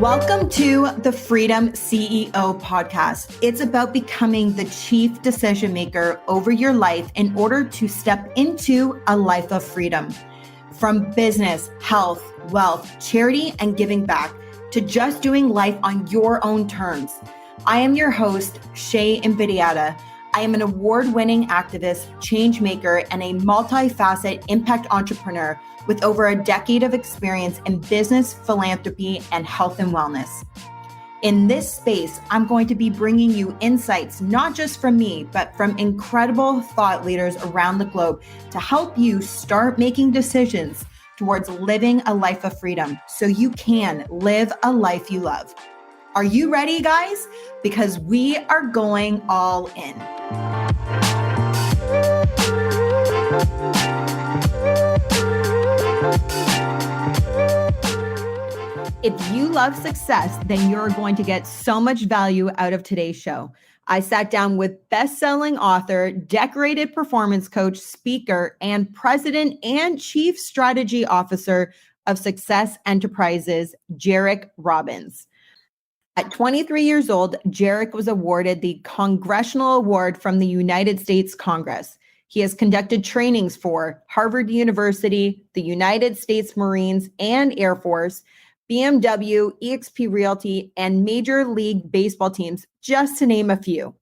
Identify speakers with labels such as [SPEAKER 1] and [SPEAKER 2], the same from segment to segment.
[SPEAKER 1] Welcome to the Freedom CEO podcast. It's about becoming the chief decision maker over your life in order to step into a life of freedom. From business, health, wealth, charity, and giving back to just doing life on your own terms. I am your host, Shay Imbidiata. I am an award-winning activist, change maker, and a multifaceted impact entrepreneur with over a decade of experience in business, philanthropy, and health and wellness. In this space, I'm going to be bringing you insights, not just from me, but from incredible thought leaders around the globe to help you start making decisions towards living a life of freedom so you can live a life you love. Are you ready, guys? Because we are going all in. If you love success, then you're going to get so much value out of today's show. I sat down with best-selling author, decorated performance coach, speaker, and president and chief strategy officer of Success Enterprises, Jairek Robbins. At 23 years old, Jairek was awarded the Congressional Award from the United States Congress. He has conducted trainings for Harvard University, the United States Marines and Air Force, BMW, eXp Realty, and Major League Baseball teams, just to name a few.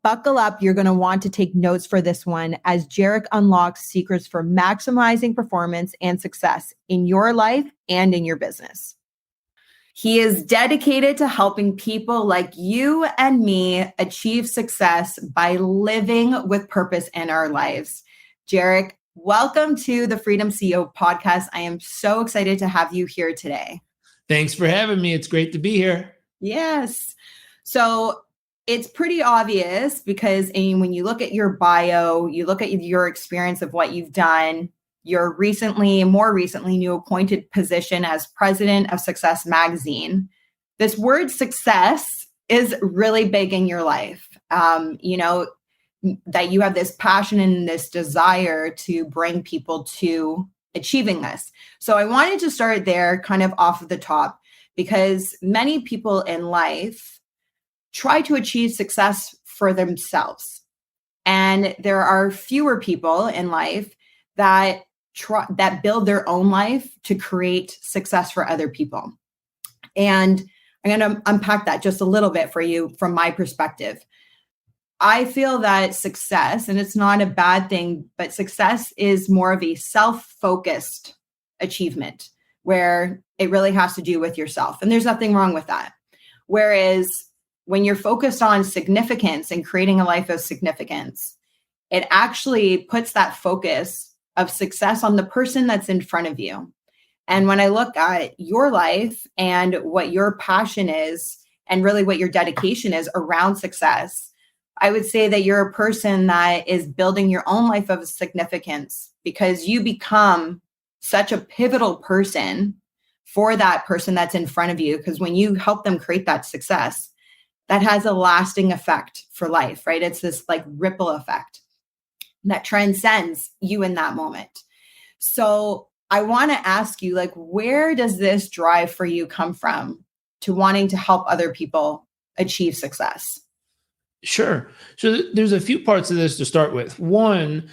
[SPEAKER 1] Buckle up, you're going to want to take notes for this one as Jairek unlocks secrets for maximizing performance and success in your life and in your business. He is dedicated to helping people like you and me achieve success by living with purpose in our lives. Jairek, welcome to the Freedom CEO podcast. I am so excited to have you here today.
[SPEAKER 2] Thanks for having me. It's great to be here.
[SPEAKER 1] Yes. So it's pretty obvious because when you look at your bio, you look at your experience of what you've done, your more recently new appointed position as president of Success Magazine. This word success is really big in your life. That you have this passion and this desire to bring people to achieving this. So I wanted to start there kind of off of the top because many people in life try to achieve success for themselves. And there are fewer people in life that build their own life to create success for other people. And I'm going to unpack that just a little bit for you from my perspective. I feel that success, and it's not a bad thing, but success is more of a self-focused achievement where it really has to do with yourself. And there's nothing wrong with that. Whereas when you're focused on significance and creating a life of significance, it actually puts that focus of success on the person that's in front of you. And when I look at your life and what your passion is, and really what your dedication is around success, I would say that you're a person that is building your own life of significance because you become such a pivotal person for that person that's in front of you. Because when you help them create that success, that has a lasting effect for life, right? It's this like ripple effect that transcends you in that moment. So I want to ask you, like, where does this drive for you come from to wanting to help other people achieve success?
[SPEAKER 2] Sure. So there's a few parts of this to start with. One,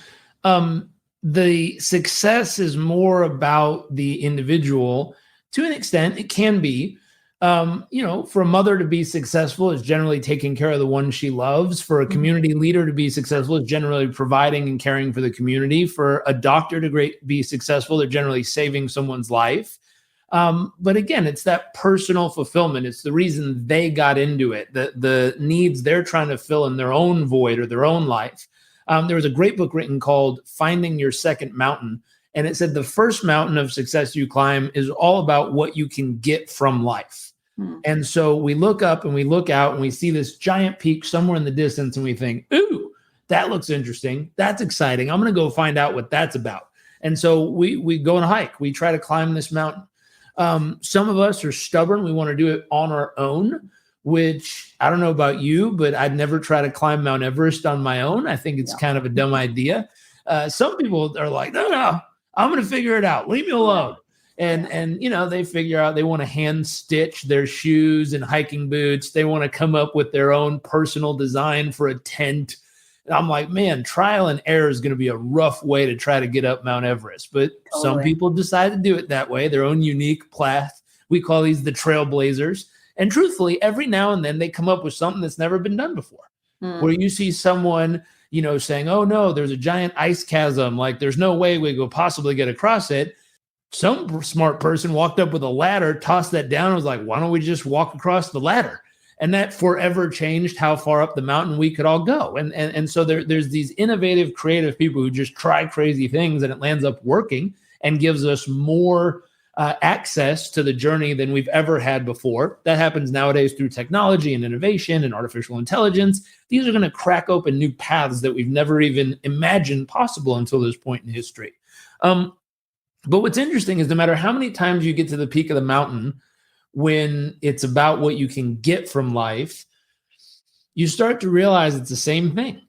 [SPEAKER 2] the success is more about the individual to an extent. It can be, for a mother to be successful is generally taking care of the one she loves. For a community leader to be successful is generally providing and caring for the community. For a doctor to be successful, they're generally saving someone's life. But again, it's that personal fulfillment. It's the reason they got into it, the needs they're trying to fill in their own void or their own life. There was a great book written called Finding Your Second Mountain. And it said the first mountain of success you climb is all about what you can get from life. And so we look up and we look out and we see this giant peak somewhere in the distance and we think, ooh, that looks interesting. That's exciting. I'm going to go find out what that's about. And so we go on a hike. We try to climb this mountain. Some of us are stubborn. We want to do it on our own, which I don't know about you, but I'd never try to climb Mount Everest on my own. I think it's kind of a dumb idea. Some people are like, no, I'm going to figure it out. Leave me alone. And they figure out they want to hand stitch their shoes and hiking boots. They want to come up with their own personal design for a tent. And I'm like, man, trial and error is going to be a rough way to try to get up Mount Everest. But some people decide to do it that way, their own unique path. We call these the trailblazers. And truthfully, every now and then they come up with something that's never been done before. Where you see someone, saying, oh no, there's a giant ice chasm. Like there's no way we could possibly get across it. Some smart person walked up with a ladder, tossed that down, and was like, why don't we just walk across the ladder? And that forever changed how far up the mountain we could all go. And so there's these innovative, creative people who just try crazy things, and it lands up working and gives us more access to the journey than we've ever had before. That happens nowadays through technology and innovation and artificial intelligence. These are going to crack open new paths that we've never even imagined possible until this point in history. But what's interesting is no matter how many times you get to the peak of the mountain, when it's about what you can get from life, you start to realize it's the same thing.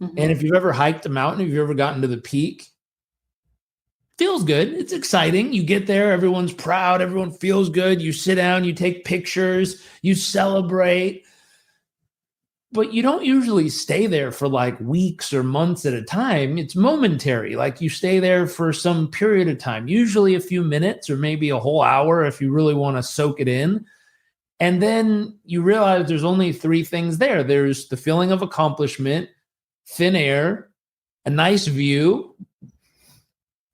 [SPEAKER 2] And if you've ever hiked a mountain, if you've ever gotten to the peak, feels good. It's exciting. You get there, everyone's proud, everyone feels good. You sit down, you take pictures, you celebrate. But you don't usually stay there for like weeks or months at a time. It's momentary. Like you stay there for some period of time, usually a few minutes or maybe a whole hour if you really want to soak it in. And then you realize there's only three things there. There's the feeling of accomplishment, thin air, a nice view,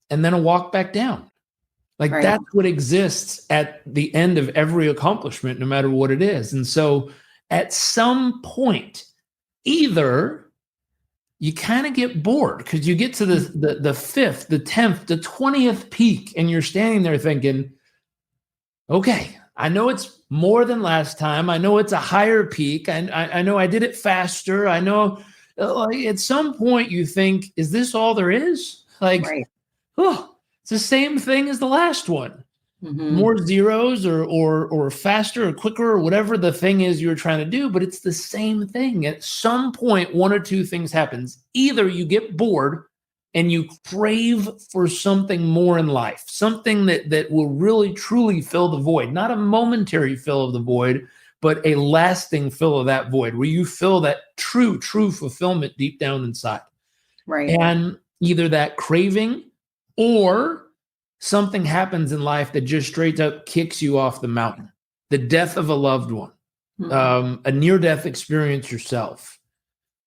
[SPEAKER 2] and then a walk back down. Like that's what exists at the end of every accomplishment, no matter what it is. And so at some point, either you kind of get bored because you get to the 5th, the 10th, the 20th peak, and you're standing there thinking, okay, I know it's more than last time. I know it's a higher peak. I know I did it faster. I know at some point you think, is this all there is? Like, oh, it's the same thing as the last one. More zeros or faster or quicker or whatever the thing is you're trying to do, but it's the same thing. At some point, one or two things happens. Either you get bored and you crave for something more in life, something that will really truly fill the void, not a momentary fill of the void, but a lasting fill of that void where you feel that true fulfillment deep down inside. And either that craving or something happens in life that just straight up kicks you off the mountain. The death of a loved one, a near-death experience yourself,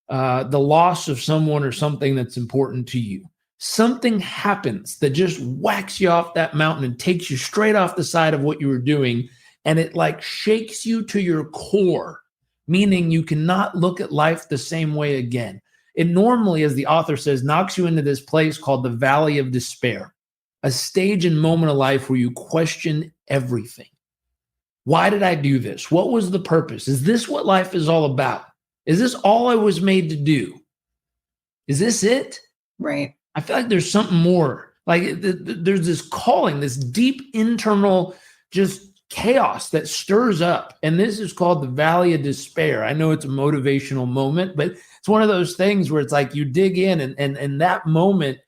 [SPEAKER 2] the loss of someone or something that's important to you. Something happens that just whacks you off that mountain and takes you straight off the side of what you were doing. And it like shakes you to your core, meaning you cannot look at life the same way again. It normally, as the author says, knocks you into this place called the Valley of Despair. A stage and moment of life where you question everything. Why did I do this? What was the purpose? Is this what life is all about? Is this all I was made to do? Is this it? I feel like there's something more. Like there's this calling, this deep internal just chaos that stirs up. And this is called the Valley of Despair. I know it's a motivational moment, but it's one of those things where it's like you dig in and that moment,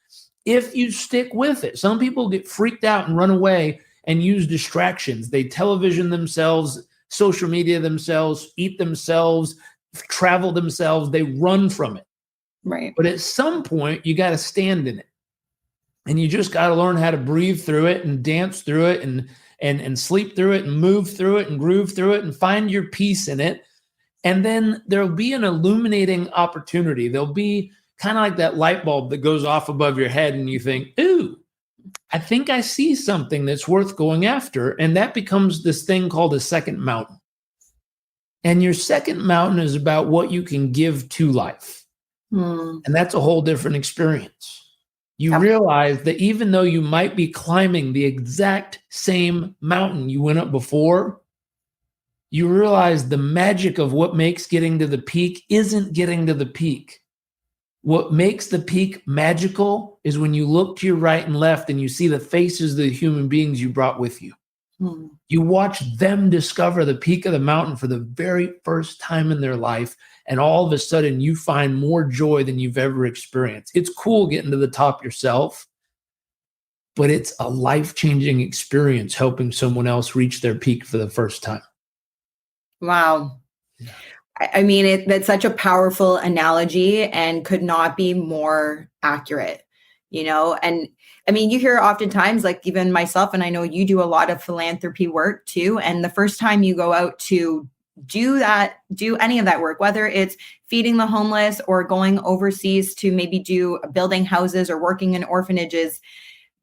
[SPEAKER 2] if you stick with it. Some people get freaked out and run away and use distractions. They television themselves, social media themselves, eat themselves, travel themselves. They run from it. But at some point, you got to stand in it. And you just got to learn how to breathe through it and dance through it and sleep through it and move through it and groove through it and find your peace in it. And then there'll be an illuminating opportunity. There'll be kind of like that light bulb that goes off above your head and you think, ooh, I think I see something that's worth going after. And that becomes this thing called a second mountain. And your second mountain is about what you can give to life. And that's a whole different experience. You realize that even though you might be climbing the exact same mountain you went up before, you realize the magic of what makes getting to the peak isn't getting to the peak. What makes the peak magical is when you look to your right and left and you see the faces of the human beings you brought with you. You watch them discover the peak of the mountain for the very first time in their life. And all of a sudden you find more joy than you've ever experienced. It's cool getting to the top yourself. but it's a life-changing experience helping someone else reach their peak for the first time.
[SPEAKER 1] Wow.
[SPEAKER 2] Yeah.
[SPEAKER 1] I mean, that's such a powerful analogy and could not be more accurate, and I mean, you hear oftentimes, like even myself, and I know you do a lot of philanthropy work too. And the first time you go out to do any of that work, whether it's feeding the homeless or going overseas to maybe do building houses or working in orphanages,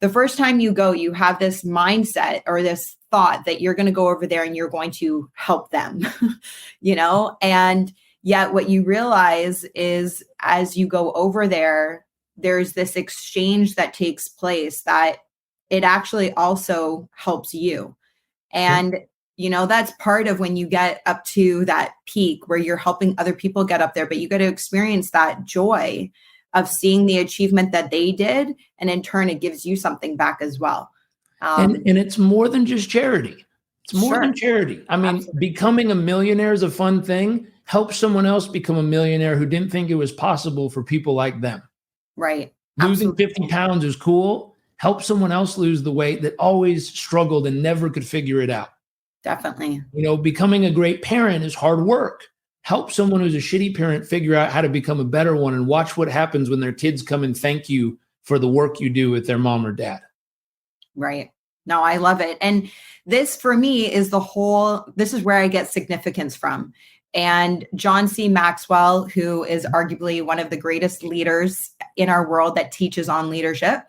[SPEAKER 1] the first time you go, you have this mindset or this thought that you're going to go over there and you're going to help them, and yet what you realize is as you go over there, there's this exchange that takes place that it actually also helps you. And, that's part of when you get up to that peak where you're helping other people get up there, but you get to experience that joy of seeing the achievement that they did. And in turn, it gives you something back as well.
[SPEAKER 2] And it's more than just charity. It's more than charity. I mean,
[SPEAKER 1] Absolutely.
[SPEAKER 2] Becoming a millionaire is a fun thing. Help someone else become a millionaire who didn't think it was possible for people like them.
[SPEAKER 1] Right.
[SPEAKER 2] Losing
[SPEAKER 1] Absolutely.
[SPEAKER 2] 50 pounds is cool. Help someone else lose the weight that always struggled and never could figure it out.
[SPEAKER 1] Definitely.
[SPEAKER 2] Becoming a great parent is hard work. Help someone who's a shitty parent figure out how to become a better one and watch what happens when their kids come and thank you for the work you do with their mom or dad.
[SPEAKER 1] Right. No, I love it. And this for me is this is where I get significance from. And John C. Maxwell, who is arguably one of the greatest leaders in our world that teaches on leadership,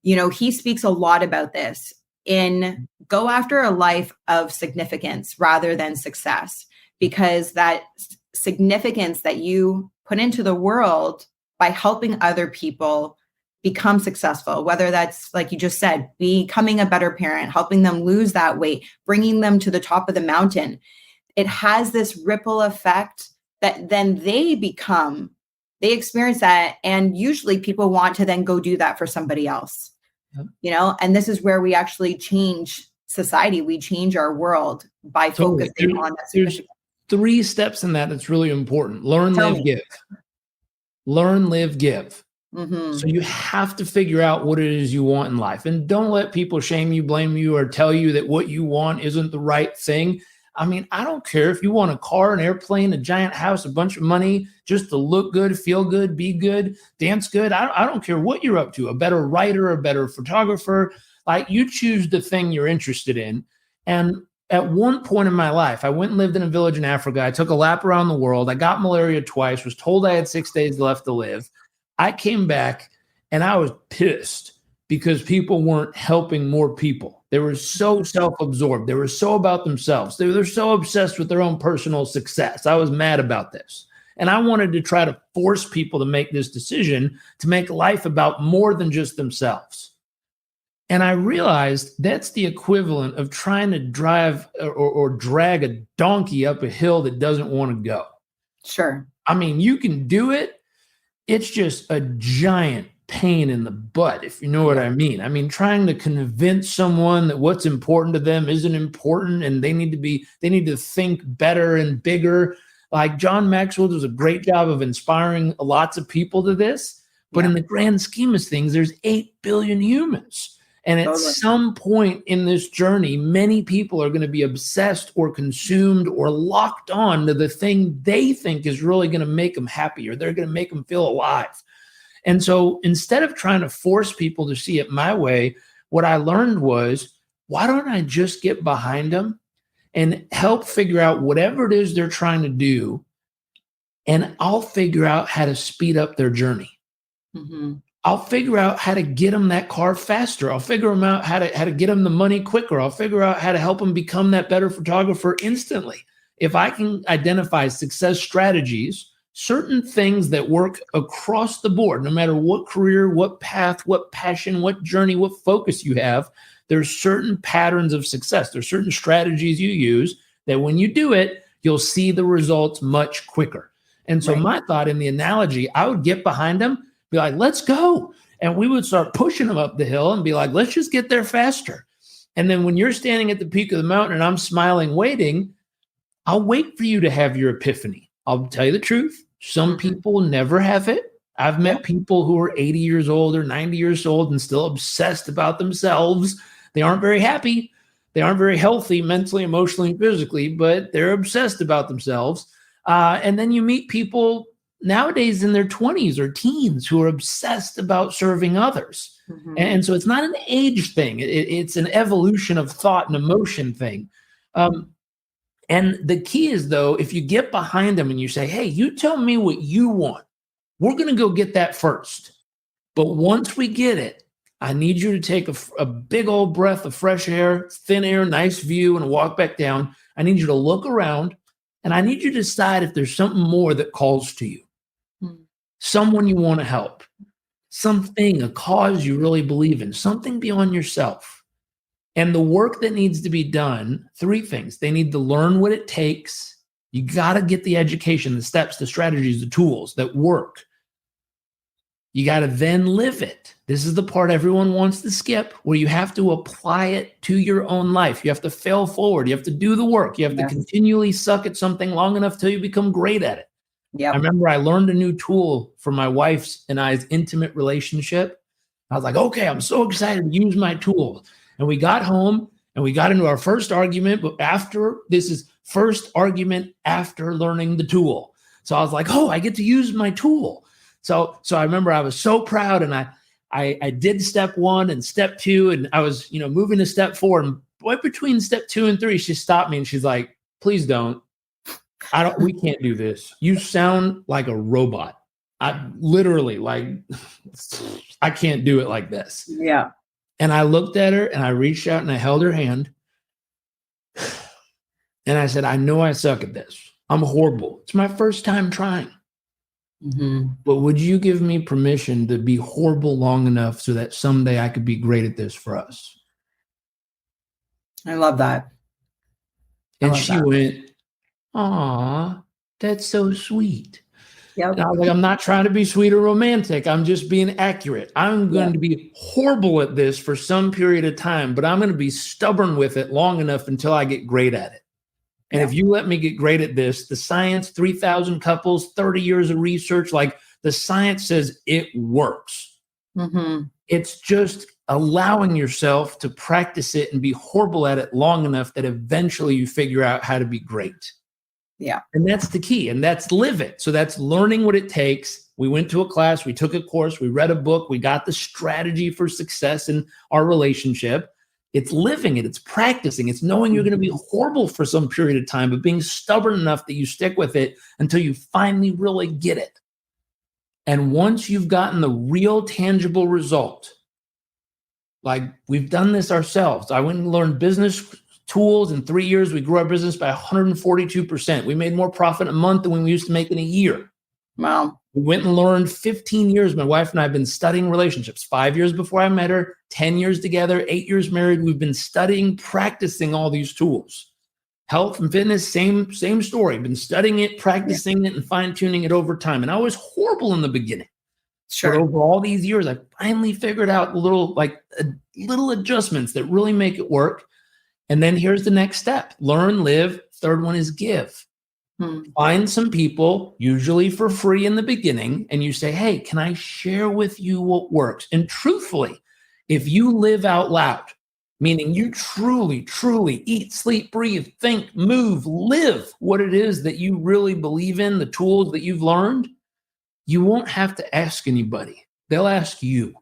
[SPEAKER 1] he speaks a lot about this in go after a life of significance rather than success, because that significance that you put into the world by helping other people become successful, whether that's, like you just said, becoming a better parent, helping them lose that weight, bringing them to the top of the mountain. It has this ripple effect that then they experience that. And usually people want to then go do that for somebody else, and this is where we actually change society. We change our world by focusing on that.
[SPEAKER 2] There's 3 steps in that that's really important. Learn, live, give. Learn, live, give.
[SPEAKER 1] Mm-hmm.
[SPEAKER 2] So you have to figure out what it is you want in life. And don't let people shame you, blame you, or tell you that what you want isn't the right thing. I mean, I don't care if you want a car, an airplane, a giant house, a bunch of money, just to look good, feel good, be good, dance good. I don't care what you're up to, a better writer, a better photographer. Like, you choose the thing you're interested in. And at one point in my life, I went and lived in a village in Africa. I took a lap around the world. I got malaria twice, was told I had 6 days left to live. I came back and I was pissed because people weren't helping more people. They were so self-absorbed. They were so about themselves. They were so obsessed with their own personal success. I was mad about this. And I wanted to try to force people to make this decision to make life about more than just themselves. And I realized that's the equivalent of trying to drive or drag a donkey up a hill that doesn't want to go.
[SPEAKER 1] Sure.
[SPEAKER 2] I mean, you can do it. It's just a giant pain in the butt, if you know what I mean. I mean, trying to convince someone that what's important to them isn't important and they need to think better and bigger. Like, John Maxwell does a great job of inspiring lots of people to this. But in the grand scheme of things, there's 8 billion humans. And at some point in this journey, many people are going to be obsessed or consumed or locked on to the thing they think is really going to make them happy, or they're going to make them feel alive. And so instead of trying to force people to see it my way, what I learned was, why don't I just get behind them and help figure out whatever it is they're trying to do, and I'll figure out how to speed up their journey.
[SPEAKER 1] Mm-hmm.
[SPEAKER 2] I'll figure out how to get them that car faster. I'll figure out how to get them the money quicker. I'll figure out how to help them become that better photographer instantly. If I can identify success strategies, certain things that work across the board, no matter what career, what path, what passion, what journey, what focus you have, there's certain patterns of success. There's certain strategies you use that when you do it, you'll see the results much quicker. And so my thought in the analogy, I would get behind them, be like, let's go. And we would start pushing them up the hill and be like, let's just get there faster. And then when you're standing at the peak of the mountain and I'm smiling, waiting, I'll wait for you to have your epiphany. I'll tell you the truth. Some people never have it. I've met people who are 80 years old or 90 years old and still obsessed about themselves. They aren't very happy. They aren't very healthy mentally, emotionally, and physically, but they're obsessed about themselves. And then you meet people nowadays in their 20s or teens who are obsessed about serving others. And so it's not an age thing. It's an evolution of thought and emotion thing. And the key is, though, if you get behind them and you say, hey, you tell me what you want, we're going to go get that first. But once we get it, I need you to take a big old breath of fresh air, thin air, nice view, and walk back down. I need you to look around, and I need you to decide if there's something more that calls to you. Someone you want to help, something, a cause you really believe in, something beyond yourself. And the work that needs to be done, 3 things. They need to learn what it takes. You got to get the education, the steps, the strategies, the tools that work. You got to then live it. This is the part everyone wants to skip, where you have to apply it to your own life. You have to fail forward. You have to do the work. You have to continually suck at something long enough till you become great at it. I remember I learned a new tool for my wife's and I's intimate relationship. I was like, okay, I'm so excited to use my tool. And we got home and we got into our first argument, but this is first argument after learning the tool. So I was like, oh, I get to use my tool. So I remember I was so proud, and I did step 1 and step 2, and I was, moving to step 4, and right between step 2 and 3, she stopped me and she's like, please don't. We can't do this. You sound like a robot. I literally, I can't do it like this.
[SPEAKER 1] Yeah.
[SPEAKER 2] And I looked at her and I reached out and I held her hand. And I said, I know I suck at this. I'm horrible. It's my first time trying. But would you give me permission to be horrible long enough so that someday I could be great at this for us?
[SPEAKER 1] I love that.
[SPEAKER 2] And she went, aw, that's so sweet. And I was like, I'm not trying to be sweet or romantic. I'm just being accurate. I'm going to be horrible at this for some period of time, but I'm going to be stubborn with it long enough until I get great at it. And if you let me get great at this, the science, 3,000 couples, 30 years of research, the science says it works. It's just allowing yourself to practice it and be horrible at it long enough that eventually you figure out how to be great.
[SPEAKER 1] Yeah.
[SPEAKER 2] And that's the key. And that's live it. So that's learning what it takes. We went to a class, we took a course, we read a book, we got the strategy for success in our relationship. It's living it. It's practicing. It's knowing you're going to be horrible for some period of time, but being stubborn enough that you stick with it until you finally really get it. And once you've gotten the real tangible result, like we've done this ourselves. I went and learned business tools. In 3 years, we grew our business by 142%. We made more profit a month than we used to make in a year.
[SPEAKER 1] Wow.
[SPEAKER 2] We went and learned 15 years. My wife and I have been studying relationships. 5 years before I met her, 10 years together, 8 years married. We've been studying, practicing all these tools. Health and fitness, same story. Been studying it, practicing it, and fine-tuning it over time. And I was horrible in the beginning.
[SPEAKER 1] Sure.
[SPEAKER 2] But over all these years, I finally figured out little adjustments that really make it work. And then here's the next step. Learn, live. Third one is give. Find some people, usually for free in the beginning, and you say, hey, can I share with you what works? And truthfully, if you live out loud, meaning you truly, truly eat, sleep, breathe, think, move, live what it is that you really believe in, the tools that you've learned, you won't have to ask anybody. They'll ask you.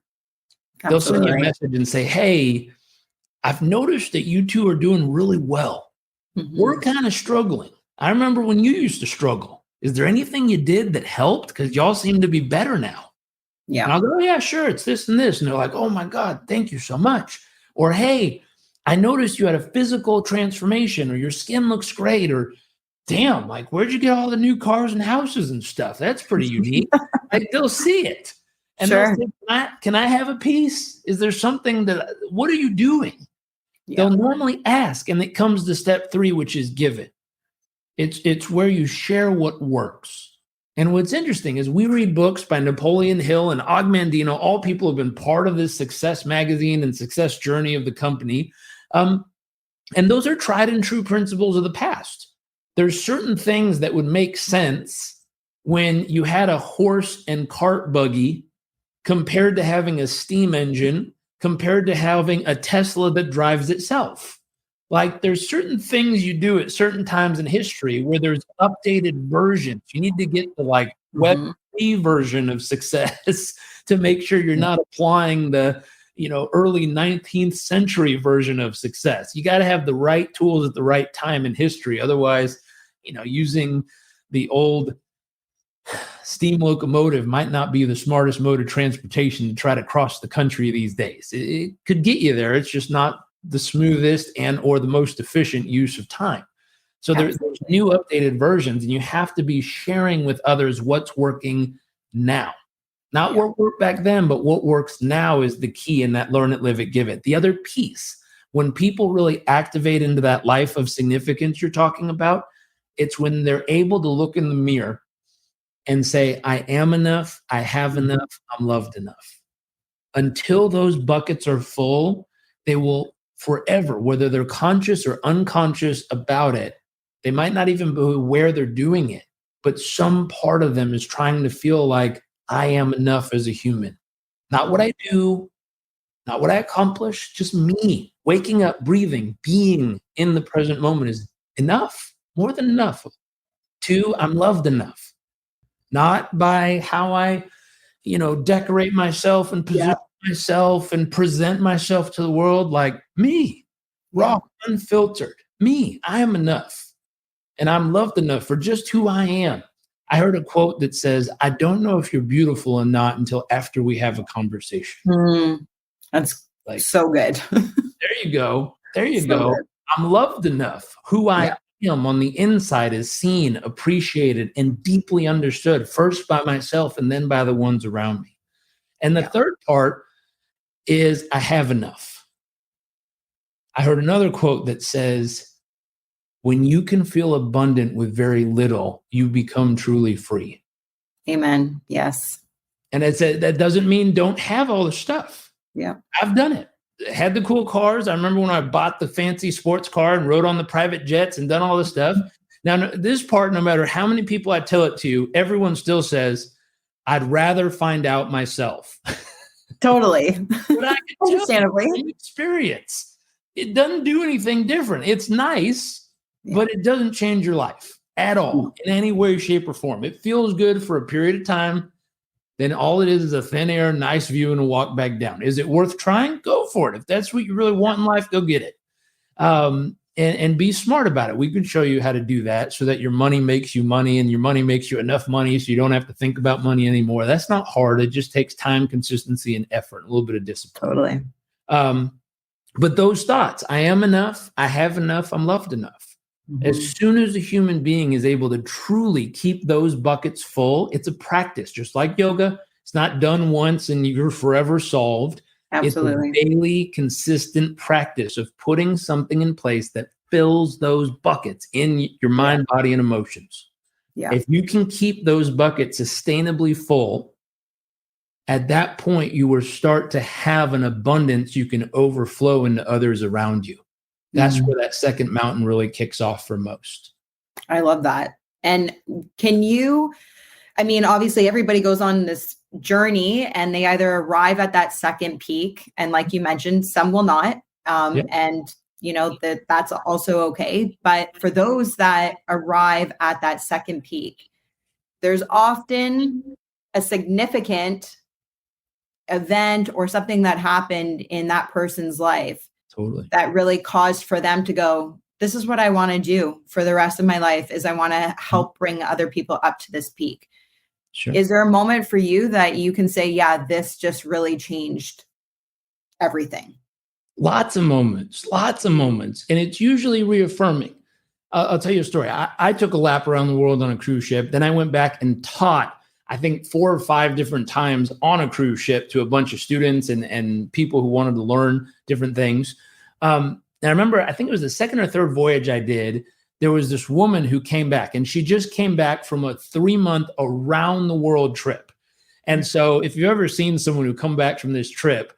[SPEAKER 2] Absolutely. They'll send you a message and say, hey, I've noticed that you two are doing really well. We're kind of struggling. I remember when you used to struggle. Is there anything you did that helped? Because y'all seem to be better now. Yeah. And I'll go, oh, yeah, sure. It's this and this. And they're like, oh my God, thank you so much. Or, hey, I noticed you had a physical transformation, or your skin looks great, or damn, where'd you get all the new cars and houses and stuff? That's pretty unique. They'll see it. And they'll say, can I have a piece? Is there something what are you doing? Yeah. They'll normally ask, and it comes to step 3, which is give it. It's where you share what works. And what's interesting is we read books by Napoleon Hill and Og Mandino. All people have been part of this success magazine and success journey of the company. And those are tried and true principles of the past. There's certain things that would make sense when you had a horse and cart buggy compared to having a steam engine, compared to having a Tesla that drives itself. Like there's certain things you do at certain times in history where there's updated versions. You need to get the like Web 3 version of success to make sure you're not applying the early 19th century version of success. You got to have the right tools at the right time in history. Otherwise, using the old steam locomotive might not be the smartest mode of transportation to try to cross the country these days. It could get you there. It's just not the smoothest and or the most efficient use of time. So there's new updated versions, and you have to be sharing with others what's working now. Not what worked back then, but what works now is the key in that learn it, live it, give it. The other piece, when people really activate into that life of significance you're talking about, it's when they're able to look in the mirror and say, I am enough, I have enough, I'm loved enough. Until those buckets are full, they will forever, whether they're conscious or unconscious about it, they might not even be aware they're doing it, but some part of them is trying to feel like I am enough as a human. Not what I do, not what I accomplish, just me. Waking up, breathing, being in the present moment is enough, more than enough. 2, I'm loved enough. Not by how I, decorate myself and position myself and present myself to the world, like me, raw, unfiltered. Me, I am enough. And I'm loved enough for just who I am. I heard a quote that says, I don't know if you're beautiful or not until after we have a conversation.
[SPEAKER 1] That's like so good.
[SPEAKER 2] There you go. There you go. Good. I'm loved enough. Who I am on the inside is seen, appreciated, and deeply understood, first by myself and then by the ones around me. And the third part is I have enough. I heard another quote that says, when you can feel abundant with very little, you become truly free.
[SPEAKER 1] Amen. Yes.
[SPEAKER 2] And that doesn't mean don't have all the stuff.
[SPEAKER 1] Yeah.
[SPEAKER 2] I've done it. Had the cool cars. I remember when I bought the fancy sports car and rode on the private jets and done all this stuff. Now, this part, no matter how many people I tell it to, everyone still says, I'd rather find out myself.
[SPEAKER 1] Totally.
[SPEAKER 2] But I can
[SPEAKER 1] Understandably.
[SPEAKER 2] Experience. It doesn't do anything different. It's nice, but it doesn't change your life at all in any way, shape, or form. It feels good for a period of time. Then all it is a thin air, nice view, and a walk back down. Is it worth trying? Go for it. If that's what you really want in life, go get it. And be smart about it. We can show you how to do that so that your money makes you money and your money makes you enough money so you don't have to think about money anymore. That's not hard. It just takes time, consistency, and effort, a little bit of discipline.
[SPEAKER 1] Totally.
[SPEAKER 2] But those thoughts, I am enough, I have enough, I'm loved enough. Mm-hmm. As soon as a human being is able to truly keep those buckets full, it's a practice, just like yoga. It's not done once and you're forever solved.
[SPEAKER 1] Absolutely.
[SPEAKER 2] It's a daily, consistent practice of putting something in place that fills those buckets in your mind, body, and emotions. Yeah. If you can keep those buckets sustainably full, at that point, you will start to have an abundance you can overflow into others around you. That's where that second mountain really kicks off for most.
[SPEAKER 1] I love that. And obviously everybody goes on this journey and they either arrive at that second peak. And like you mentioned, some will not. And that's also okay. But for those that arrive at that second peak, there's often a significant event or something that happened in that person's life.
[SPEAKER 2] Totally.
[SPEAKER 1] That really caused for them to go, this is what I want to do for the rest of my life, is I want to help bring other people up to this peak.
[SPEAKER 2] Sure.
[SPEAKER 1] Is there a moment for you that you can say, yeah, this just really changed everything?
[SPEAKER 2] Lots of moments. And it's usually reaffirming. I'll tell you a story. I took a lap around the world on a cruise ship. Then I went back and taught, I think 4 or 5 different times on a cruise ship to a bunch of students and people who wanted to learn different things. And I remember, I think it was the second or third voyage I did, there was this woman who came back and she just came back from a 3-month around the world trip. And so if you've ever seen someone who come back from this trip,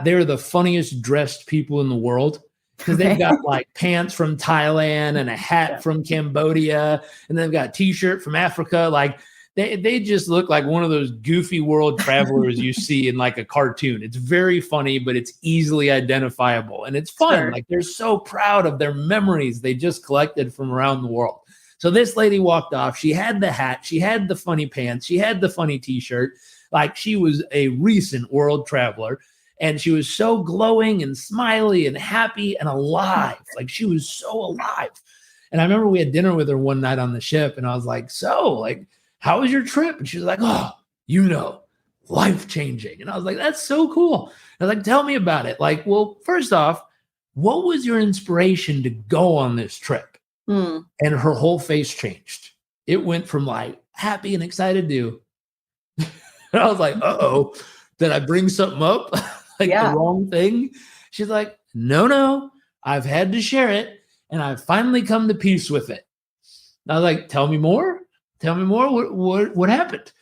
[SPEAKER 2] they're the funniest dressed people in the world because they've got like pants from Thailand and a hat from Cambodia, and they've got a t-shirt from Africa. Like They just look like one of those goofy world travelers you see in like a cartoon. It's very funny, but it's easily identifiable and it's fun.
[SPEAKER 1] Sure.
[SPEAKER 2] Like they're so proud of their memories they just collected from around the world. So this lady walked off. She had the hat. She had the funny pants. She had the funny t-shirt. Like she was a recent world traveler. And she was so glowing and smiley and happy and alive. Like she was so alive. And I remember we had dinner with her one night on the ship. And I was like, so like, how was your trip? And she was like, oh, life-changing. And I was like, that's so cool. I was like, tell me about it. Like, well, first off, what was your inspiration to go on this trip? And her whole face changed. It went from like happy and excited to, and I was like, uh-oh, did I bring something up? Like the wrong thing? She's like, no, I've had to share it. And I've finally come to peace with it. And I was like, tell me more. What happened?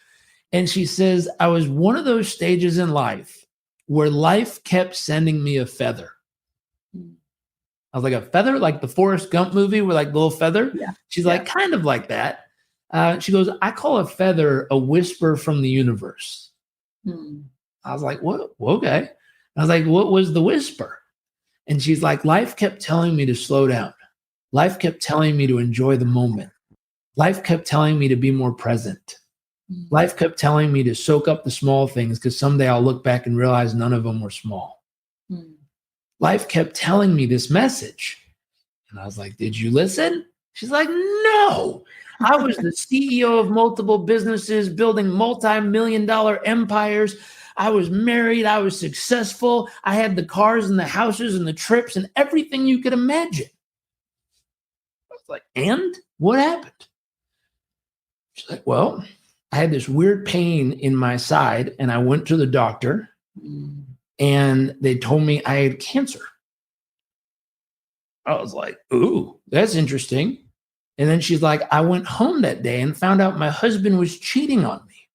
[SPEAKER 2] And she says, I was one of those stages in life where life kept sending me a feather. I was like, a feather? Like the Forrest Gump movie with like the little feather?
[SPEAKER 1] Yeah.
[SPEAKER 2] She's like, kind of like that. She goes, I call a feather a whisper from the universe. I was like, what? Okay. I was like, what was the whisper? And she's like, life kept telling me to slow down. Life kept telling me to enjoy the moment. Life kept telling me to be more present. Life kept telling me to soak up the small things because someday I'll look back and realize none of them were small. Life kept telling me this message. And I was like, did you listen? She's like, no. I was the CEO of multiple businesses, building multi-million-dollar empires. I was married. I was successful. I had the cars and the houses and the trips and everything you could imagine. I was like, and what happened? She's like, well, I had this weird pain in my side and I went to the doctor and they told me I had cancer. I was like, ooh, that's interesting. And then she's like, I went home that day and found out my husband was cheating on me.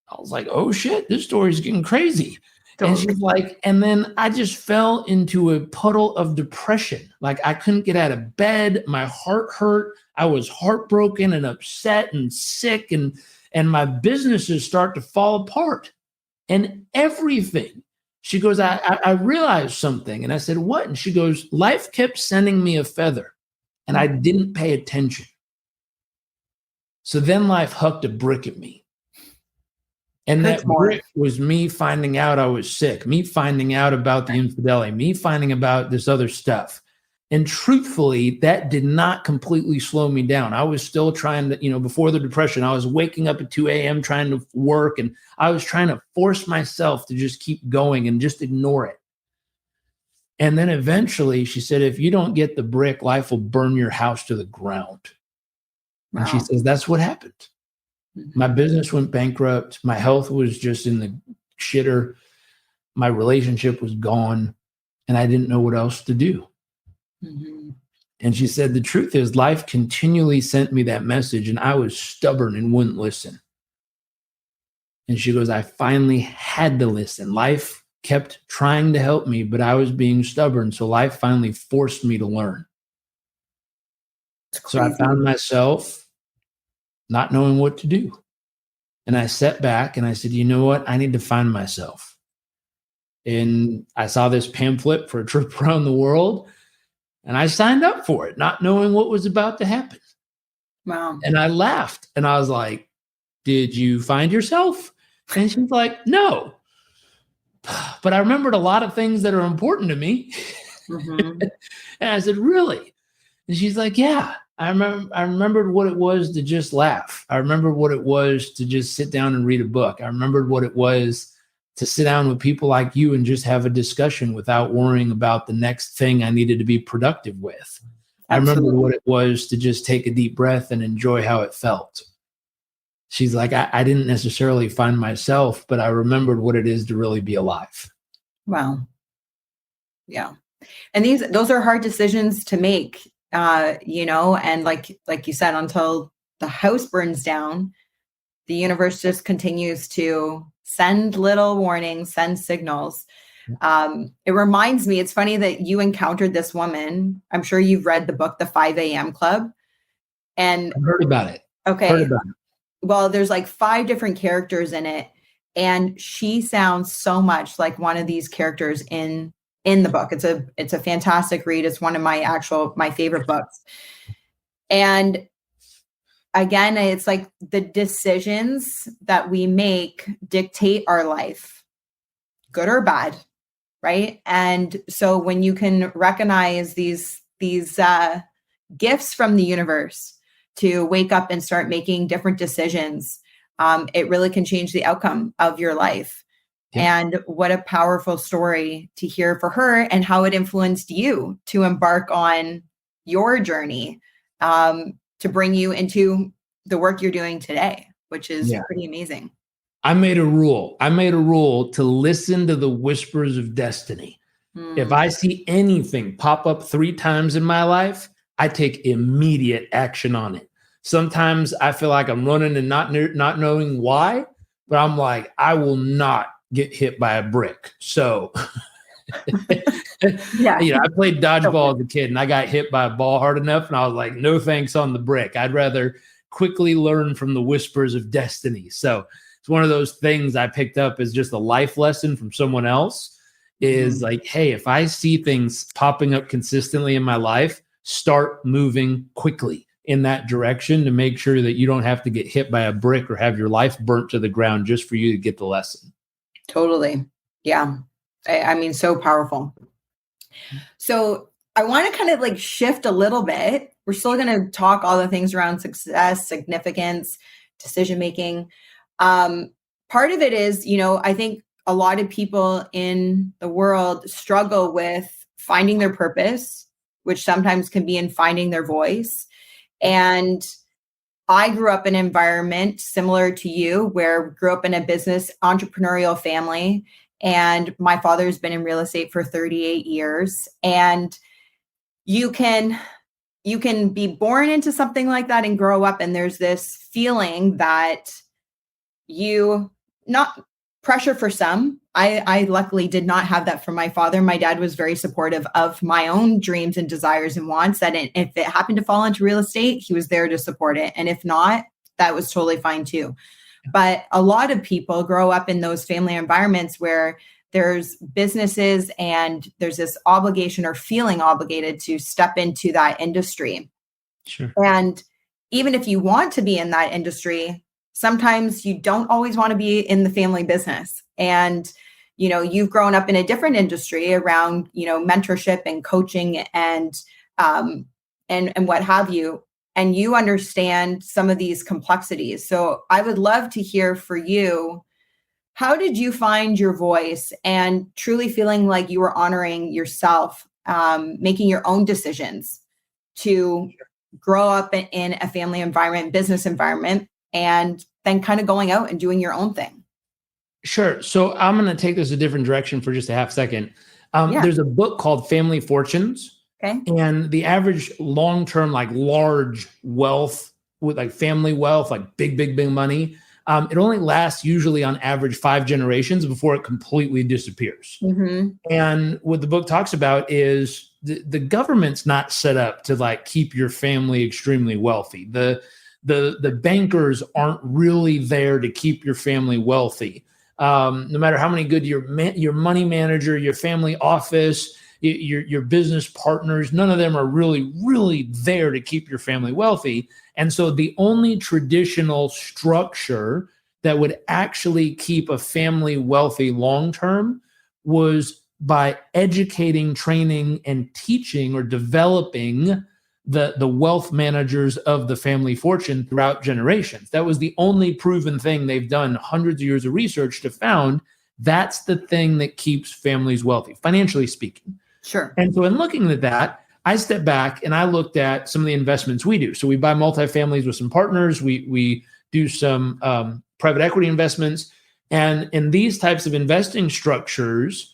[SPEAKER 2] I was like, oh shit, this story's getting crazy. And she's like, and then I just fell into a puddle of depression. Like I couldn't get out of bed. My heart hurt. I was heartbroken and upset and sick. And my businesses start to fall apart and everything. She goes, I realized something. And I said, what? And she goes, life kept sending me a feather and I didn't pay attention. So then life hucked a brick at me. And that brick was me finding out I was sick, me finding out about the infidelity, me finding about this other stuff. And truthfully, that did not completely slow me down. I was still trying to, before the depression, I was waking up at 2 a.m. trying to work. And I was trying to force myself to just keep going and just ignore it. And then eventually she said, if you don't get the brick, life will burn your house to the ground. Wow. And she says, that's what happened. My business went bankrupt. My health was just in the shitter. My relationship was gone. And I didn't know what else to do. And she said, the truth is life continually sent me that message and I was stubborn and wouldn't listen. And she goes, I finally had to listen. Life kept trying to help me, but I was being stubborn. So life finally forced me to learn. So I found myself not knowing what to do. And I sat back and I said, you know what? I need to find myself. And I saw this pamphlet for a trip around the world and I signed up for it, not knowing what was about to happen.
[SPEAKER 1] Wow.
[SPEAKER 2] And I laughed and I was like, did you find yourself? And she's like, no. But I remembered a lot of things that are important to me. And I said, really? And she's like, yeah. I remembered what it was to just laugh. I remembered what it was to just sit down and read a book. I remembered what it was to sit down with people like you and just have a discussion without worrying about the next thing I needed to be productive with. Absolutely. I remembered what it was to just take a deep breath and enjoy how it felt. She's like, I didn't necessarily find myself, but I remembered what it is to really be alive.
[SPEAKER 1] Wow. Yeah. And those are hard decisions to make. And like you said, until the house burns down, the universe just continues to send little warnings, send signals. It reminds me, it's funny that you encountered this woman. I'm sure you've read the book, The 5 a.m. Club. And
[SPEAKER 2] I heard about it.
[SPEAKER 1] Okay.
[SPEAKER 2] Heard about it.
[SPEAKER 1] well, there's like 5 different characters in it, and she sounds so much like one of these characters in the book. It's a fantastic read. It's one of my favorite books. And again, it's like the decisions that we make dictate our life, good or bad, right? And so when you can recognize these gifts from the universe to wake up and start making different decisions, it really can change the outcome of your life. Yeah. And what a powerful story to hear for her, and how it influenced you to embark on your journey, to bring you into the work you're doing today, which is pretty amazing.
[SPEAKER 2] I made a rule to listen to the whispers of destiny. If I see anything pop up 3 times in my life, I take immediate action on it. Sometimes I feel like I'm running and not knowing why, but I'm like, I will not get hit by a brick. So,
[SPEAKER 1] yeah,
[SPEAKER 2] I played dodgeball as a kid, and I got hit by a ball hard enough, and I was like, no thanks on the brick. I'd rather quickly learn from the whispers of destiny. So it's one of those things I picked up as just a life lesson from someone else, is like, hey, if I see things popping up consistently in my life, start moving quickly in that direction to make sure that you don't have to get hit by a brick or have your life burnt to the ground just for you to get the lesson.
[SPEAKER 1] Totally. Yeah. I mean, so powerful. So I want to kind of like shift a little bit. We're still going to talk all the things around success, significance, decision-making. Part of it is, I think a lot of people in the world struggle with finding their purpose, which sometimes can be in finding their voice. And I grew up in an environment similar to you, where grew up in a business entrepreneurial family. And my father's been in real estate for 38 years. And you can be born into something like that and grow up, and there's this feeling that not pressure for some. I luckily did not have that from my father. My dad was very supportive of my own dreams and desires and wants, that if it happened to fall into real estate, he was there to support it. And if not, that was totally fine too. But a lot of people grow up in those family environments where there's businesses and there's this obligation or feeling obligated to step into that industry.
[SPEAKER 2] Sure.
[SPEAKER 1] And even if you want to be in that industry, sometimes you don't always want to be in the family business. And, you've grown up in a different industry around, mentorship and coaching and what have you. And you understand some of these complexities. So I would love to hear for you, how did you find your voice and truly feeling like you were honoring yourself, making your own decisions to grow up in a family environment, business environment, and then kind of going out and doing your own thing?
[SPEAKER 2] Sure. So I'm going to take this a different direction for just a half second. There's a book called Family Fortunes.
[SPEAKER 1] Okay.
[SPEAKER 2] And the average long-term, like large wealth with like family wealth, like big money, it only lasts usually on average 5 generations before it completely disappears.
[SPEAKER 1] Mm-hmm.
[SPEAKER 2] And what the book talks about is the government's not set up to like keep your family extremely wealthy. The bankers aren't really there to keep your family wealthy. No matter how many good your money manager, your family office, your business partners, none of them are really there to keep your family wealthy. And so the only traditional structure that would actually keep a family wealthy long-term was by educating, training, and teaching or developing the wealth managers of the family fortune throughout generations. That was the only proven thing. They've done hundreds of years of research to found that's the thing that keeps families wealthy, financially speaking.
[SPEAKER 1] Sure.
[SPEAKER 2] And so in looking at that, I stepped back and I looked at some of the investments we do. So we buy multifamilies with some partners. We do some private equity investments. And in these types of investing structures,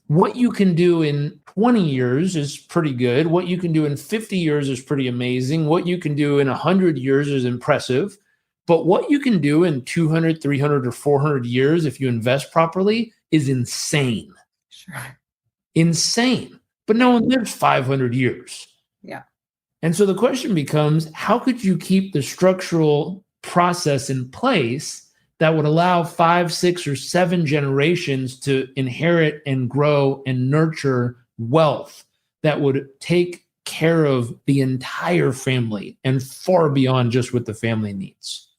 [SPEAKER 2] what you can do in 20 years is pretty good. What you can do in 50 years is pretty amazing. What you can do in 100 years is impressive. But what you can do in 200, 300, or 400 years, if you invest properly, is insane.
[SPEAKER 1] Sure.
[SPEAKER 2] Insane. But no one lives 500 years.
[SPEAKER 1] Yeah.
[SPEAKER 2] And so the question becomes, how could you keep the structural process in place that would allow 5, 6, or 7 generations to inherit and grow and nurture wealth that would take care of the entire family and far beyond just what the family needs.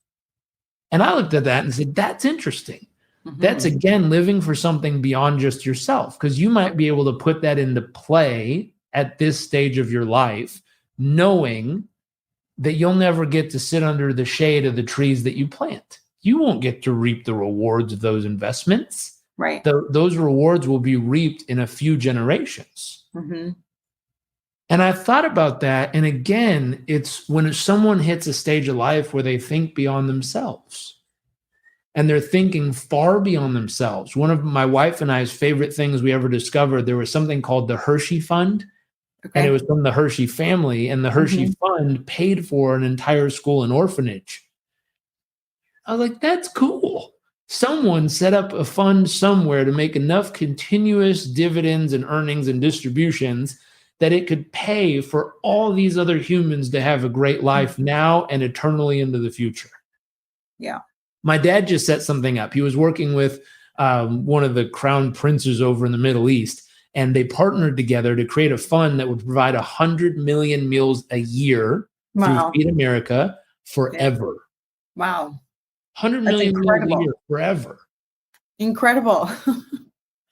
[SPEAKER 2] And I looked at that and said, that's interesting. That's, again, living for something beyond just yourself, because you might be able to put that into play at this stage of your life, knowing that you'll never get to sit under the shade of the trees that you plant. You won't get to reap the rewards of those investments.
[SPEAKER 1] Right.
[SPEAKER 2] Those rewards will be reaped in a few generations. And I thought about that. And again, it's when someone hits a stage of life where they think beyond themselves. And they're thinking far beyond themselves. One of my wife and I's favorite things we ever discovered, there was something called the Hershey Fund. And it was from the Hershey family. And the Hershey Fund paid for an entire school and orphanage. I was like, that's cool. Someone set up a fund somewhere to make enough continuous dividends and earnings and distributions that it could pay for all these other humans to have a great life now and eternally into the future.
[SPEAKER 1] Yeah.
[SPEAKER 2] My dad just set something up. He was working with one of the crown princes over in the Middle East, and they partnered together to create a fund that would provide 100 million meals a year through Feed America forever.
[SPEAKER 1] Wow.
[SPEAKER 2] 100 million meals a year forever.
[SPEAKER 1] Incredible.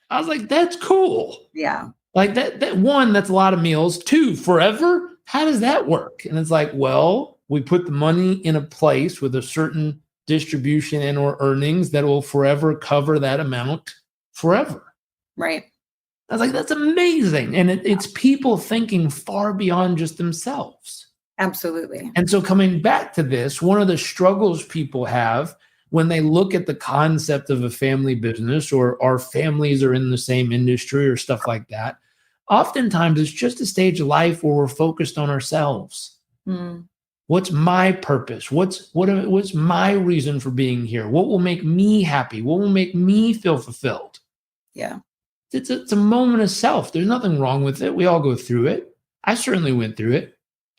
[SPEAKER 2] I was like, that's cool.
[SPEAKER 1] Yeah.
[SPEAKER 2] Like that one, that's a lot of meals. 2, forever? How does that work? And it's like, well, we put the money in a place with a certain distribution and or earnings that will forever cover that amount forever.
[SPEAKER 1] Right.
[SPEAKER 2] I was like, that's amazing. And it's people thinking far beyond just themselves.
[SPEAKER 1] Absolutely.
[SPEAKER 2] And so coming back to this, one of the struggles people have when they look at the concept of a family business, or our families are in the same industry or stuff like that, oftentimes it's just a stage of life where we're focused on ourselves. What's my purpose? What's my reason for being here? What will make me happy? What will make me feel fulfilled?
[SPEAKER 1] Yeah.
[SPEAKER 2] It's a moment of self. There's nothing wrong with it. We all go through it. I certainly went through it.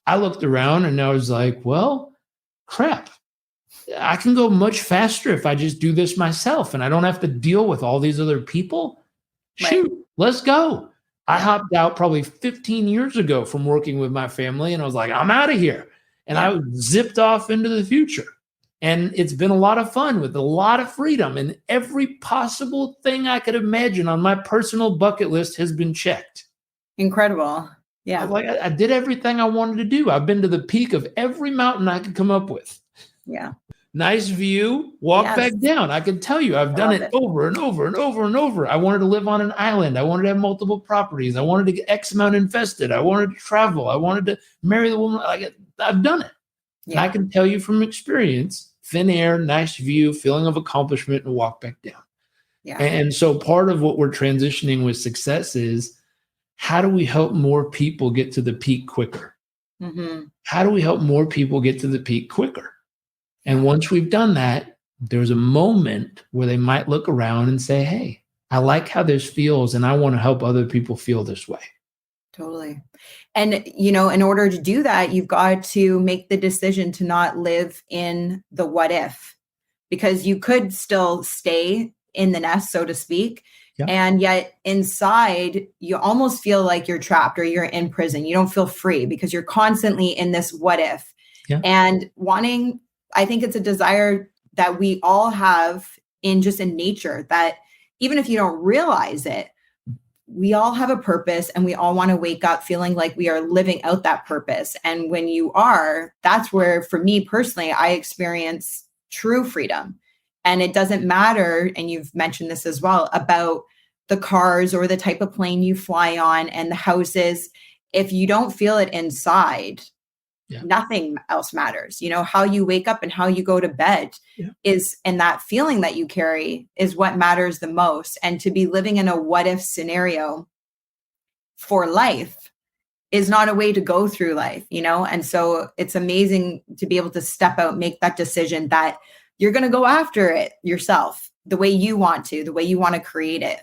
[SPEAKER 2] I looked around and I was like, well, crap. I can go much faster if I just do this myself and I don't have to deal with all these other people. Shoot, let's go. I hopped out probably 15 years ago from working with my family, and I was like, I'm out of here. And I zipped off into the future. And it's been a lot of fun with a lot of freedom. And every possible thing I could imagine on my personal bucket list has been checked.
[SPEAKER 1] Incredible. Yeah.
[SPEAKER 2] I did everything I wanted to do. I've been to the peak of every mountain I could come up with.
[SPEAKER 1] Yeah.
[SPEAKER 2] Nice view, walk back down. I can tell you, I've done it over and over and over and over. I wanted to live on an island. I wanted to have multiple properties. I wanted to get X amount invested. I wanted to travel. I wanted to marry the woman. I've done it. Yeah. And I can tell you from experience, thin air, nice view, feeling of accomplishment, and walk back down. Yeah. And so part of what we're transitioning with success is, how do we help more people get to the peak quicker? How do we help more people get to the peak quicker? And once we've done that, there's a moment where they might look around and say, hey, I like how this feels, and I want to help other people feel this way.
[SPEAKER 1] Totally. And, in order to do that, you've got to make the decision to not live in the what if, because you could still stay in the nest, so to speak. Yeah. And yet inside, you almost feel like you're trapped or you're in prison. You don't feel free because you're constantly in this what if. Yeah. And I think it's a desire that we all have in nature, that even if you don't realize it, we all have a purpose and we all want to wake up feeling like we are living out that purpose. And when you are, that's where, for me personally, I experience true freedom. And it doesn't matter, and you've mentioned this as well, about the cars or the type of plane you fly on and the houses. If you don't feel it inside, nothing else matters. How you wake up and how you go to bed and that feeling that you carry is what matters the most. And to be living in a what if scenario for life is not a way to go through life, And so it's amazing to be able to step out, make that decision that you're going to go after it yourself, the way you want to create it.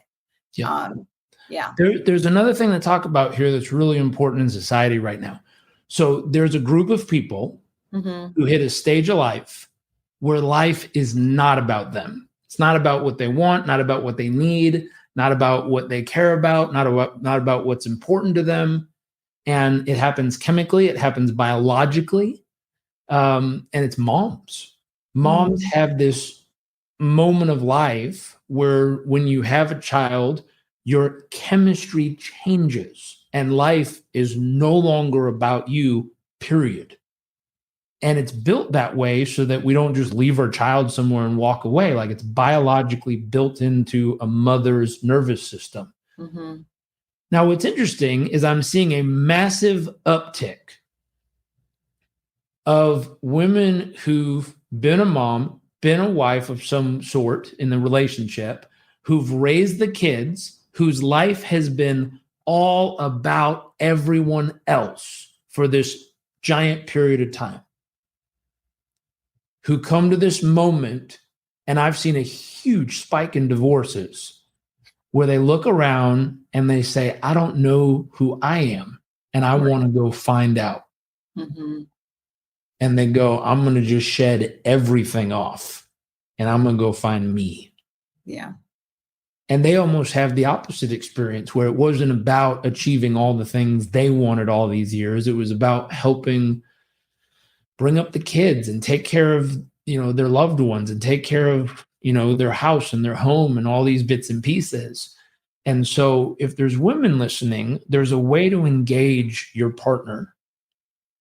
[SPEAKER 2] There's another thing to talk about here that's really important in society right now. So there's a group of people who hit a stage of life where life is not about them. It's not about what they want, not about what they need, not about what they care about, not about what's important to them. And it happens chemically, it happens biologically, and it's moms. Moms have this moment of life where when you have a child, your chemistry changes and life is no longer about you, period. And it's built that way so that we don't just leave our child somewhere and walk away. Like, it's biologically built into a mother's nervous system.
[SPEAKER 1] Mm-hmm.
[SPEAKER 2] Now, what's interesting is I'm seeing a massive uptick of women who've been a mom, been a wife of some sort in the relationship, who've raised the kids, whose life has been all about everyone else for this giant period of time, who come to this moment, and I've seen a huge spike in divorces where they look around and they say, I don't know who I am, and I want to go find out.
[SPEAKER 1] Mm-hmm.
[SPEAKER 2] And they go, I'm going to just shed everything off and I'm going to go find me.
[SPEAKER 1] Yeah.
[SPEAKER 2] And they almost have the opposite experience where it wasn't about achieving all the things they wanted all these years. It was about helping bring up the kids and take care of, their loved ones and take care of, their house and their home and all these bits and pieces. And so if there's women listening, there's a way to engage your partner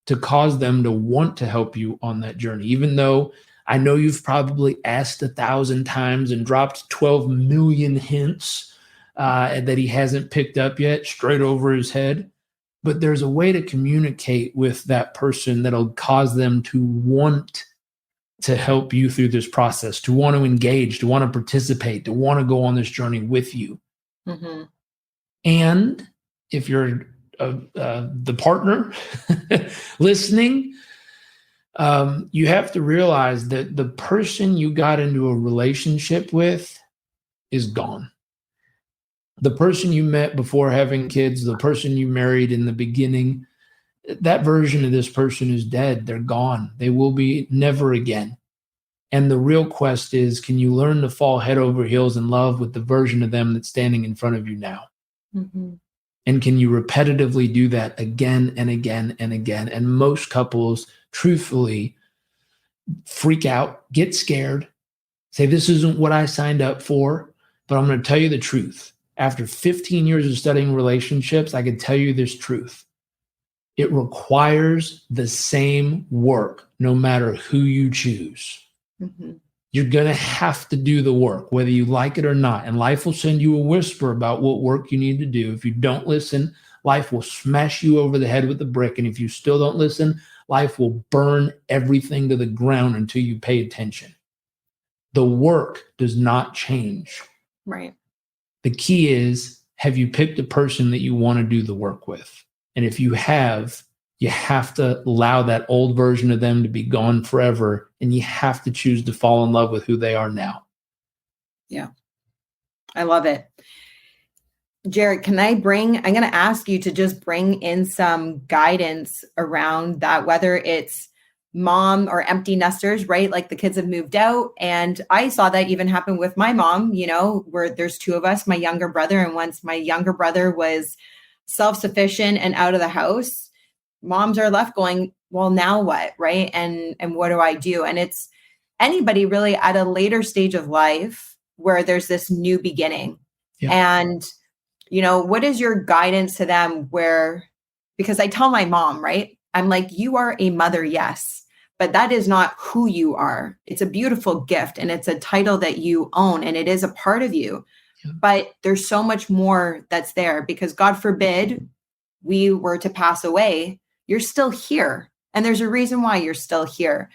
[SPEAKER 2] to cause them to want to help you on that journey, even though I know you've probably asked 1,000 times and dropped 12 million hints that he hasn't picked up yet, straight over his head. But there's a way to communicate with that person that'll cause them to want to help you through this process, to want to engage, to want to participate, to want to go on this journey with you.
[SPEAKER 1] Mm-hmm.
[SPEAKER 2] And if you're the partner listening, you have to realize that the person you got into a relationship with is gone. The person you met before having kids, the person you married in the beginning, that version of this person is dead. They're gone. They will be never again. And the real quest is, can you learn to fall head over heels in love with the version of them that's standing in front of you now?
[SPEAKER 1] Mm-hmm.
[SPEAKER 2] And can you repetitively do that again and again and again? And most couples, truthfully, freak out, get scared, say, this isn't what I signed up for. But I'm going to tell you the truth. After 15 years of studying relationships, I can tell you this truth. It requires the same work, no matter who you choose.
[SPEAKER 1] Mm-hmm.
[SPEAKER 2] You're going to have to do the work, whether you like it or not. And life will send you a whisper about what work you need to do. If you don't listen, life will smash you over the head with a brick. And if you still don't listen, life will burn everything to the ground until you pay attention. The work does not change.
[SPEAKER 1] Right.
[SPEAKER 2] The key is, have you picked a person that you want to do the work with? And if you have, you have to allow that old version of them to be gone forever. And you have to choose to fall in love with who they are now.
[SPEAKER 1] Yeah. I love it. Jairek, I'm going to ask you to just bring in some guidance around that, whether it's mom or empty nesters, right? Like the kids have moved out. And I saw that even happen with my mom, where there's two of us, my younger brother. And once my younger brother was self-sufficient and out of the house, moms are left going, well, now what? Right. And what do I do? And it's anybody really at a later stage of life where there's this new beginning. Yeah. And, what is your guidance to them because I tell my mom, right? I'm like, you are a mother. Yes. But that is not who you are. It's a beautiful gift and it's a title that you own and it is a part of you. Yeah. But there's so much more that's there because God forbid we were to pass away, you're still here. And there's a reason why you're still here.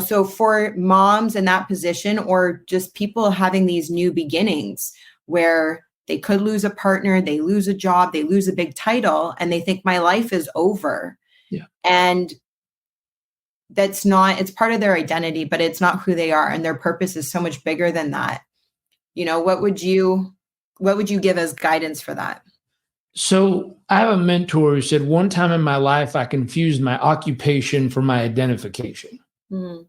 [SPEAKER 1] So for moms in that position or just people having these new beginnings where they could lose a partner, they lose a job, they lose a big title, and they think my life is over.
[SPEAKER 2] Yeah.
[SPEAKER 1] And that's not, it's part of their identity, but it's not who they are. And their purpose is so much bigger than that. What would you give as guidance for that?
[SPEAKER 2] So I have a mentor who said, one time in my life, I confused my occupation for my identification. Mm.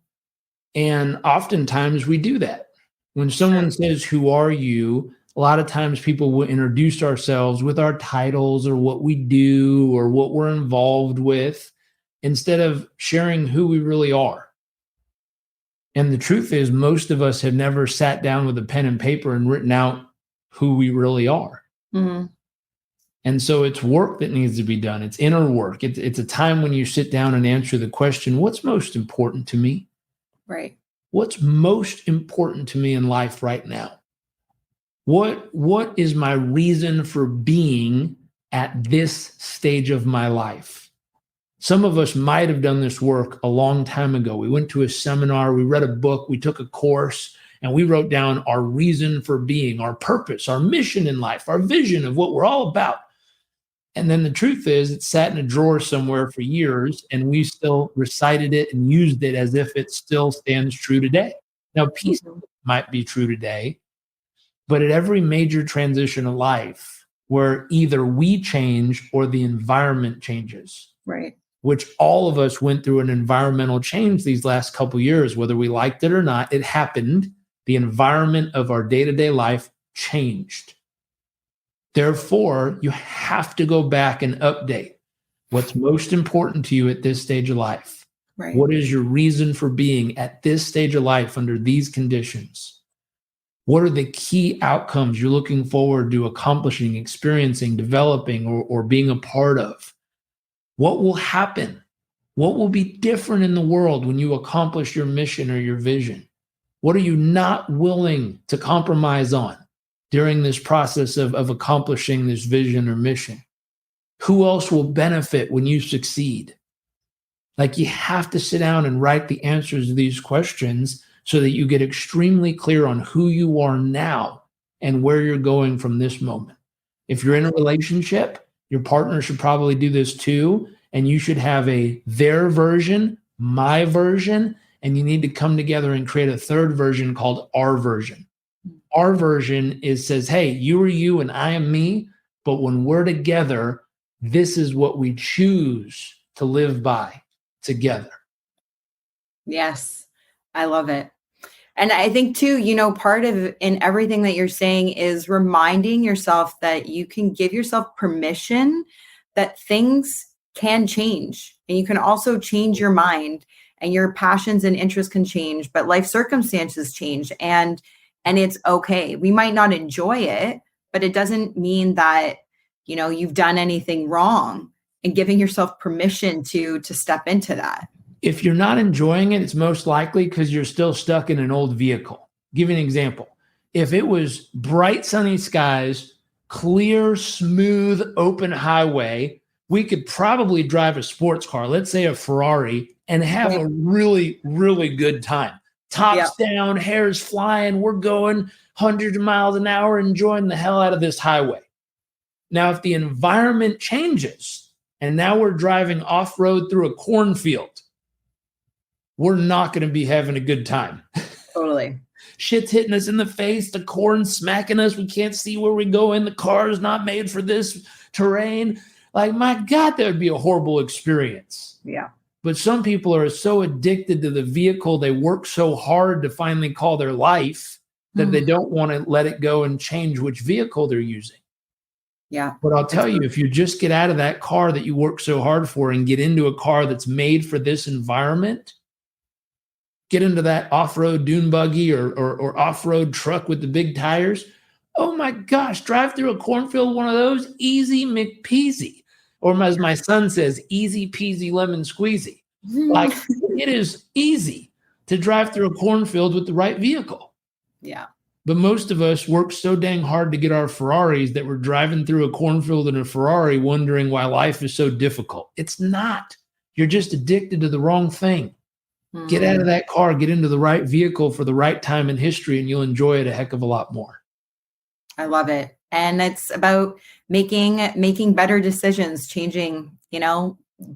[SPEAKER 2] And oftentimes we do that. When someone says, "Who are you?" a lot of times people will introduce ourselves with our titles or what we do or what we're involved with instead of sharing who we really are. And the truth is, most of us have never sat down with a pen and paper and written out who we really are.
[SPEAKER 1] Mm-hmm.
[SPEAKER 2] And so it's work that needs to be done. It's inner work. It's a time when you sit down and answer the question, what's most important to me?
[SPEAKER 1] Right.
[SPEAKER 2] What's most important to me in life right now? What is my reason for being at this stage of my life? Some of us might have done this work a long time ago. We went to a seminar, we read a book, we took a course, and we wrote down our reason for being, our purpose, our mission in life, our vision of what we're all about. And then the truth is, it sat in a drawer somewhere for years, and we still recited it and used it as if it still stands true today. Now, peace might be true today, but at every major transition of life, where either we change or the environment changes,
[SPEAKER 1] right,
[SPEAKER 2] which all of us went through an environmental change these last couple of years, whether we liked it or not, it happened. The environment of our day-to-day life changed. Therefore, you have to go back and update what's most important to you at this stage of life.
[SPEAKER 1] right.
[SPEAKER 2] What is your reason for being at this stage of life under these conditions? What are the key outcomes you're looking forward to accomplishing, experiencing, developing, or being a part of? What will happen? What will be different in the world when you accomplish your mission or your vision? What are you not willing to compromise on during this process of accomplishing this vision or mission? Who else will benefit when you succeed? Like, you have to sit down and write the answers to these questions so that you get extremely clear on who you are now and where you're going from this moment. If you're in a relationship, your partner should probably do this too. And you should have a their version, my version, and you need to come together and create a third version called our version. Our version says, hey, you are you and I am me, but when we're together, this is what we choose to live by together.
[SPEAKER 1] Yes, I love it. And I think too, part of in everything that you're saying is reminding yourself that you can give yourself permission that things can change, and you can also change your mind, and your passions and interests can change, but life circumstances change, and it's okay. We might not enjoy it, but it doesn't mean that, you've done anything wrong, and giving yourself permission to step into that.
[SPEAKER 2] If you're not enjoying it, it's most likely because you're still stuck in an old vehicle. Give you an example. If it was bright, sunny skies, clear, smooth, open highway, we could probably drive a sports car, let's say a Ferrari, and have a really, really good time. Tops down, hair's flying, we're going hundreds of miles an hour, enjoying the hell out of this highway. Now, if the environment changes and now we're driving off-road through a cornfield, we're not going to be having a good time.
[SPEAKER 1] Totally.
[SPEAKER 2] Shit's hitting us in the face. The corn's smacking us. We can't see where we go in. The car is not made for this terrain. Like, my God, that would be a horrible experience.
[SPEAKER 1] Yeah.
[SPEAKER 2] But some people are so addicted to the vehicle, they work so hard to finally call their life that they don't want to let it go and change which vehicle they're using.
[SPEAKER 1] Yeah.
[SPEAKER 2] But I'll tell you, if you just get out of that car that you work so hard for and get into a car that's made for this environment, get into that off-road dune buggy or off-road truck with the big tires. Oh my gosh, drive through a cornfield, one of those, easy McPeasy. Or as my son says, easy peasy lemon squeezy. Like, it is easy to drive through a cornfield with the right vehicle.
[SPEAKER 1] Yeah.
[SPEAKER 2] But most of us work so dang hard to get our Ferraris that we're driving through a cornfield in a Ferrari wondering why life is so difficult. It's not. You're just addicted to the wrong thing. Get out of that car, get into the right vehicle for the right time in history, and you'll enjoy it a heck of a lot more.
[SPEAKER 1] I love it. And it's about making better decisions, changing,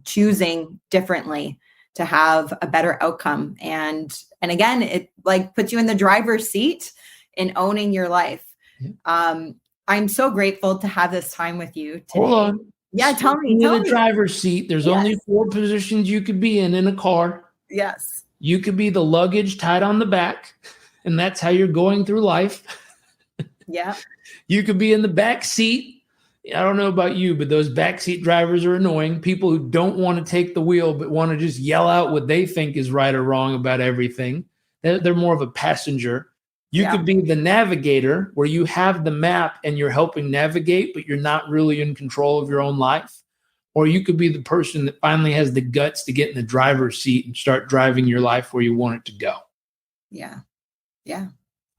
[SPEAKER 1] choosing differently to have a better outcome. And again, it like puts you in the driver's seat in owning your life. Yeah. I'm so grateful to have this time with you today.
[SPEAKER 2] Hold on.
[SPEAKER 1] Yeah, tell me.
[SPEAKER 2] In the driver's seat, there's only 4 positions you could be in a car.
[SPEAKER 1] Yes.
[SPEAKER 2] You could be the luggage tied on the back, and that's how you're going through life.
[SPEAKER 1] Yeah.
[SPEAKER 2] You could be in the back seat. I don't know about you, but those backseat drivers are annoying. People who don't want to take the wheel, but want to just yell out what they think is right or wrong about everything. They're more of a passenger. You could be the navigator, where you have the map and you're helping navigate, but you're not really in control of your own life. Or you could be the person that finally has the guts to get in the driver's seat and start driving your life where you want it to go.
[SPEAKER 1] Yeah. Yeah.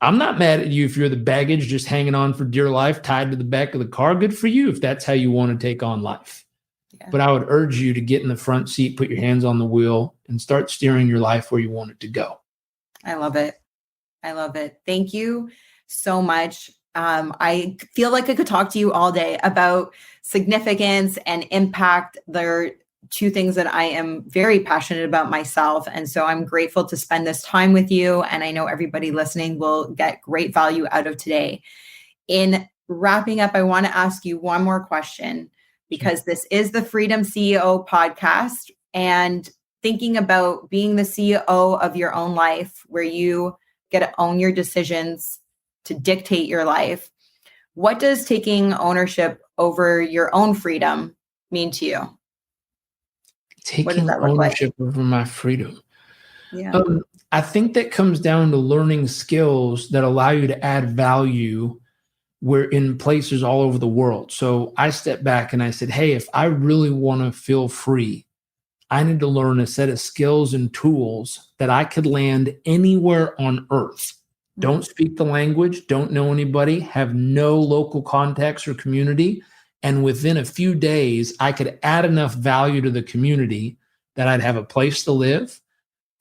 [SPEAKER 2] I'm not mad at you if you're the baggage just hanging on for dear life, tied to the back of the car. Good for you if that's how you want to take on life. Yeah. But I would urge you to get in the front seat, put your hands on the wheel, and start steering your life where you want it to go.
[SPEAKER 1] I love it. I love it. Thank you so much. I feel like I could talk to you all day about significance and impact. They're two things that I am very passionate about myself. And so I'm grateful to spend this time with you. And I know everybody listening will get great value out of today. In wrapping up, I want to ask you one more question, because this is the Freedom CEO podcast, and thinking about being the CEO of your own life, where you get to own your decisions, to dictate your life. What does taking ownership over your own freedom mean to you?
[SPEAKER 2] Taking ownership over my freedom.
[SPEAKER 1] Yeah.
[SPEAKER 2] I think that comes down to learning skills that allow you to add value where in places all over the world. So I stepped back and I said, hey, if I really want to feel free, I need to learn a set of skills and tools that I could land anywhere on earth. Don't speak the language, don't know anybody, have no local context or community. And within a few days, I could add enough value to the community that I'd have a place to live,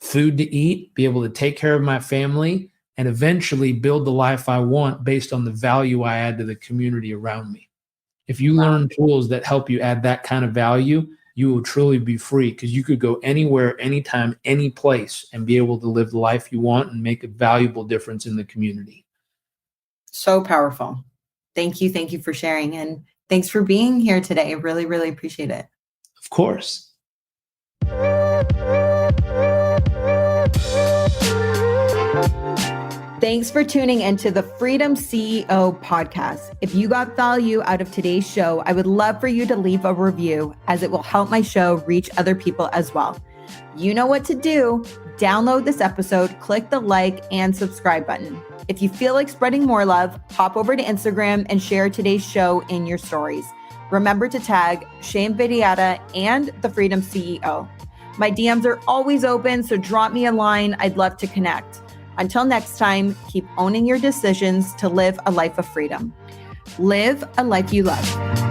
[SPEAKER 2] food to eat, be able to take care of my family, and eventually build the life I want based on the value I add to the community around me. If you learn tools that help you add that kind of value, you will truly be free, because you could go anywhere, anytime, any place, and be able to live the life you want and make a valuable difference in the community.
[SPEAKER 1] So powerful. Thank you. Thank you for sharing. And thanks for being here today. I really, really appreciate it.
[SPEAKER 2] Of course.
[SPEAKER 1] Thanks for tuning into the Freedom CEO podcast. If you got value out of today's show, I would love for you to leave a review, as it will help my show reach other people as well. You know what to do. Download this episode, click the like and subscribe button. If you feel like spreading more love, hop over to Instagram and share today's show in your stories. Remember to tag Shane Vidiata and the Freedom CEO. My DMs are always open, so drop me a line. I'd love to connect. Until next time, keep owning your decisions to live a life of freedom. Live a life you love.